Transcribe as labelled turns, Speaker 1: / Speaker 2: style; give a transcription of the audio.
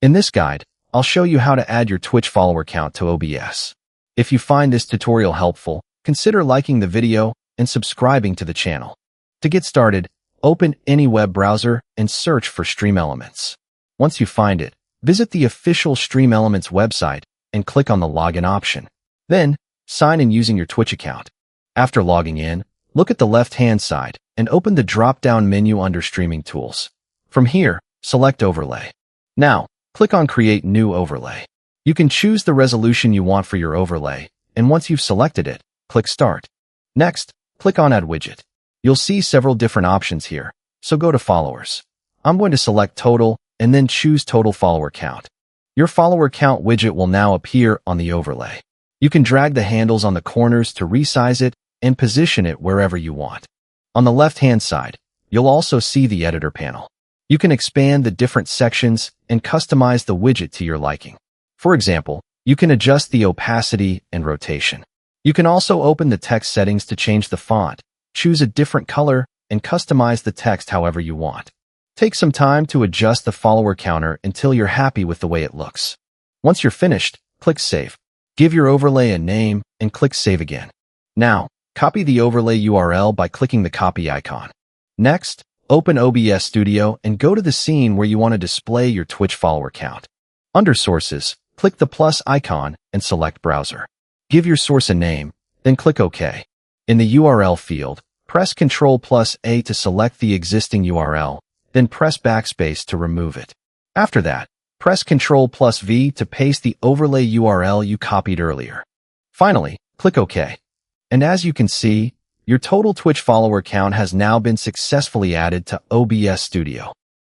Speaker 1: In this guide, I'll show you how to add your Twitch follower count to OBS. If you find this tutorial helpful, consider liking the video and subscribing to the channel. To get started, open any web browser and search for Stream Elements. Once you find it, visit the official Stream Elements website and click on the Login option. Then, sign in using your Twitch account. After logging in, look at the left-hand side and open the drop-down menu under Streaming Tools. From here, select Overlay. Now, click on Create New Overlay. You can choose the resolution you want for your overlay, and once you've selected it, click Start. Next, click on Add Widget. You'll see several different options here, so go to Followers. I'm going to select Total and then choose Total Follower Count. Your follower count widget will now appear on the overlay. You can drag the handles on the corners to resize it and position it wherever you want. On the left-hand side, you'll also see the editor panel. You can expand the different sections and customize the widget to your liking. For example, you can adjust the opacity and rotation. You can also open the text settings to change the font, choose a different color, and customize the text however you want. Take some time to adjust the follower counter until you're happy with the way it looks. Once you're finished, click Save. Give your overlay a name and click Save again. Now, copy the overlay URL by clicking the copy icon. Next, open OBS Studio and go to the scene where you want to display your Twitch follower count. Under Sources, click the plus icon and select Browser. Give your source a name, then click OK. In the URL field, press Ctrl+A to select the existing URL, then press backspace to remove it. After that, press Ctrl+V to paste the overlay URL you copied earlier. Finally, click OK. And as you can see, your total Twitch follower count has now been successfully added to OBS Studio.